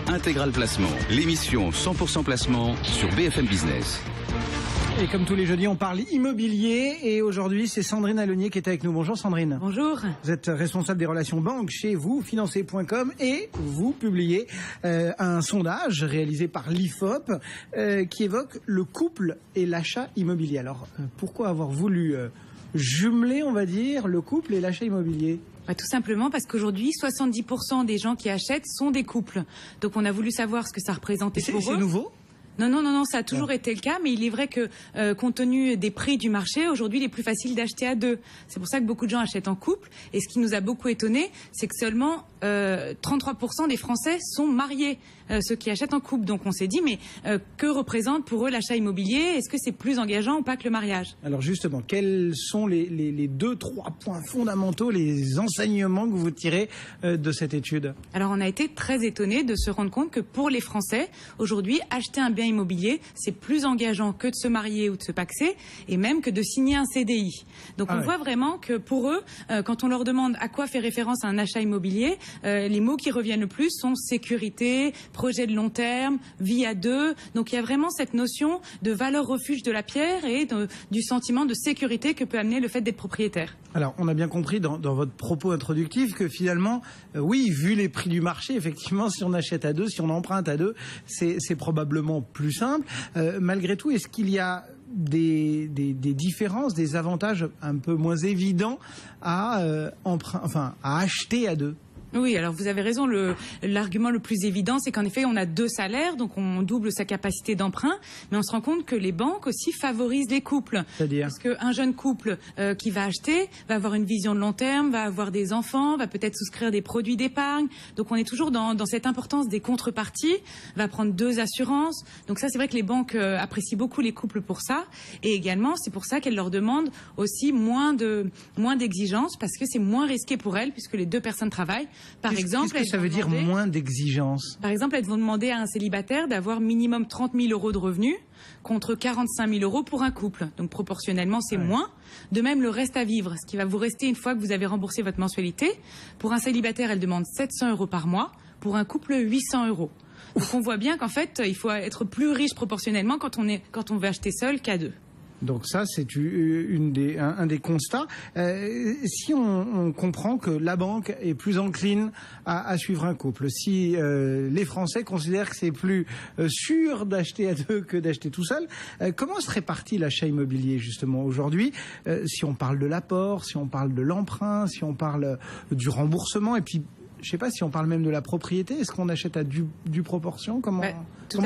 Intégral Placement, l'émission 100% placement sur BFM Business. Et comme tous les jeudis, on parle immobilier et aujourd'hui, c'est Sandrine Alonier qui est avec nous. Bonjour Sandrine. Bonjour. Vous êtes responsable des relations banques chez vous, Financer.com, et vous publiez un sondage réalisé par l'IFOP qui évoque le couple et l'achat immobilier. Alors, pourquoi avoir voulu jumeler, on va dire, le couple et l'achat immobilier ? Tout simplement parce qu'aujourd'hui, 70% des gens qui achètent sont des couples. Donc on a voulu savoir ce que ça représentait pour eux. C'est nouveau ? Non, ça a toujours été le cas, mais il est vrai que compte tenu des prix du marché, aujourd'hui, il est plus facile d'acheter à deux. C'est pour ça que beaucoup de gens achètent en couple. Et ce qui nous a beaucoup étonné, c'est que seulement 33% des Français sont mariés, ceux qui achètent en couple. Donc on s'est dit, mais que représente pour eux l'achat immobilier ? Est-ce que c'est plus engageant ou pas que le mariage ? Alors justement, quels sont les 2-3 points fondamentaux, les enseignements que vous tirez de cette étude ? Alors on a été très étonnés de se rendre compte que pour les Français, aujourd'hui, acheter un bien immobilier, c'est plus engageant que de se marier ou de se paxer, et même que de signer un CDI. Donc on voit vraiment que pour eux, quand on leur demande à quoi fait référence un achat immobilier, les mots qui reviennent le plus sont sécurité, projet de long terme, vie à deux. Donc il y a vraiment cette notion de valeur refuge de la pierre et du sentiment de sécurité que peut amener le fait d'être propriétaire. Alors on a bien compris dans votre propos introductif que finalement, oui, vu les prix du marché, effectivement, si on achète à deux, si on emprunte à deux, c'est probablement plus simple. Malgré tout, est-ce qu'il y a des différences, des avantages un peu moins évidents à acheter à deux ? Oui, alors vous avez raison, l'argument le plus évident, c'est qu'en effet, on a deux salaires, donc on double sa capacité d'emprunt, mais on se rend compte que les banques aussi favorisent les couples. C'est-à-dire ? Parce qu'un jeune couple qui va acheter va avoir une vision de long terme, va avoir des enfants, va peut-être souscrire des produits d'épargne, donc on est toujours dans cette importance des contreparties, va prendre deux assurances, donc ça c'est vrai que les banques apprécient beaucoup les couples pour ça, et également c'est pour ça qu'elles leur demandent aussi moins d'exigences, parce que c'est moins risqué pour elles, puisque les deux personnes travaillent. Qu'est-ce que ça veut dire moins d'exigences ? Par exemple, elles vont demander à un célibataire d'avoir minimum 30 000 euros de revenus contre 45 000 euros pour un couple. Donc proportionnellement, c'est moins. De même, le reste à vivre, ce qui va vous rester une fois que vous avez remboursé votre mensualité. Pour un célibataire, elle demande 700 euros par mois. Pour un couple, 800 euros. Donc on voit bien qu'en fait, il faut être plus riche proportionnellement quand on veut acheter seul qu'à deux. Donc ça, c'est un des constats. Si on comprend que la banque est plus encline à suivre un couple, si les Français considèrent que c'est plus sûr d'acheter à deux que d'acheter tout seul, comment se répartit l'achat immobilier justement aujourd'hui ? Si on parle de l'apport, si on parle de l'emprunt, si on parle du remboursement, et puis je ne sais pas si on parle même de la propriété. Est-ce qu'on achète à du proportion ? Comment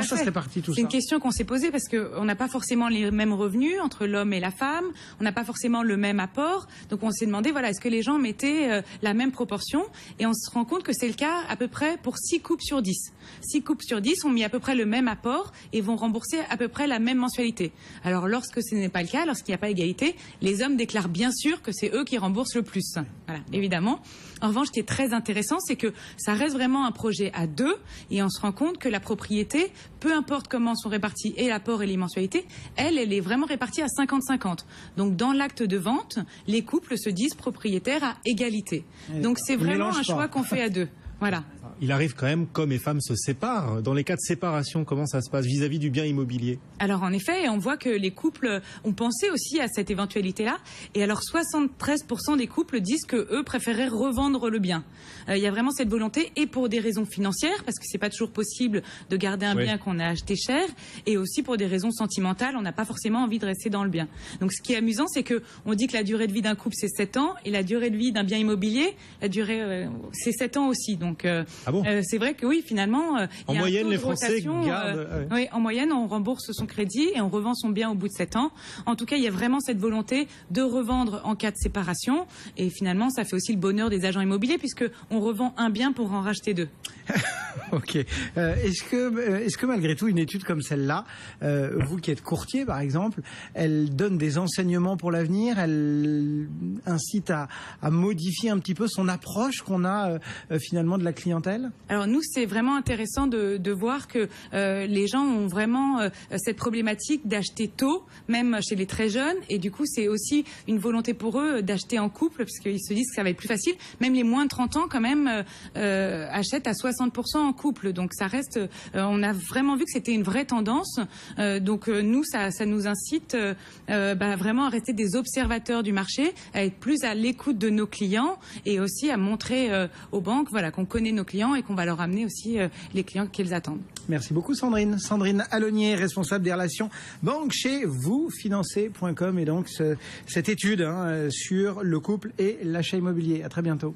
ça se répartit tout ça ? C'est une question qu'on s'est posée parce qu'on n'a pas forcément les mêmes revenus entre l'homme et la femme. On n'a pas forcément le même apport. Donc on s'est demandé, est-ce que les gens mettaient la même proportion ? Et on se rend compte que c'est le cas à peu près pour 6 couples sur 10. 6 couples sur 10 ont mis à peu près le même apport et vont rembourser à peu près la même mensualité. Alors lorsque ce n'est pas le cas, lorsqu'il n'y a pas égalité, les hommes déclarent bien sûr que c'est eux qui remboursent le plus. Voilà, évidemment. En revanche, ce qui est très intéressant, c'est que ça reste vraiment un projet à deux et on se rend compte que la propriété, peu importe comment sont répartis et l'apport et les mensualités, elle est vraiment répartie à 50-50. Donc dans l'acte de vente, les couples se disent propriétaires à égalité. Donc c'est vraiment un choix qu'on fait à deux. Voilà. Il arrive quand même qu'hommes et femmes se séparent. Dans les cas de séparation, comment ça se passe vis-à-vis du bien immobilier ? Alors en effet, on voit que les couples ont pensé aussi à cette éventualité-là. Et alors 73% des couples disent que eux préféraient revendre le bien. Il y a vraiment cette volonté, et pour des raisons financières, parce que c'est pas toujours possible de garder un bien qu'on a acheté cher, et aussi pour des raisons sentimentales, on n'a pas forcément envie de rester dans le bien. Donc ce qui est amusant, c'est que on dit que la durée de vie d'un couple c'est 7 ans, et la durée de vie d'un bien immobilier, c'est 7 ans aussi. Donc c'est vrai que oui, finalement, en moyenne, les Français gardent. Oui, en moyenne, on rembourse son crédit et on revend son bien au bout de 7 ans. En tout cas, il y a vraiment cette volonté de revendre en cas de séparation. Et finalement, ça fait aussi le bonheur des agents immobiliers puisque on revend un bien pour en racheter deux. Ok. Est-ce que malgré tout, une étude comme celle-là, vous qui êtes courtier par exemple, elle donne des enseignements pour l'avenir, elle incite à modifier un petit peu son approche qu'on a finalement de la clientèle ? Alors nous, c'est vraiment intéressant de voir que les gens ont vraiment cette problématique d'acheter tôt, même chez les très jeunes, et du coup, c'est aussi une volonté pour eux d'acheter en couple, puisqu'ils se disent que ça va être plus facile. Même les moins de 30 ans, quand même, achètent à 60% en couple. Donc ça reste, on a vraiment vu que c'était une vraie tendance. Donc nous, ça nous incite vraiment à rester des observateurs du marché, à être plus à l'écoute de nos clients et aussi à montrer aux banques qu'on connaît nos clients et qu'on va leur amener aussi les clients qu'ils attendent. Merci beaucoup Sandrine. Sandrine Allonnier, responsable des relations banque chez vousfinancer.com, et donc cette étude sur le couple et l'achat immobilier. À très bientôt.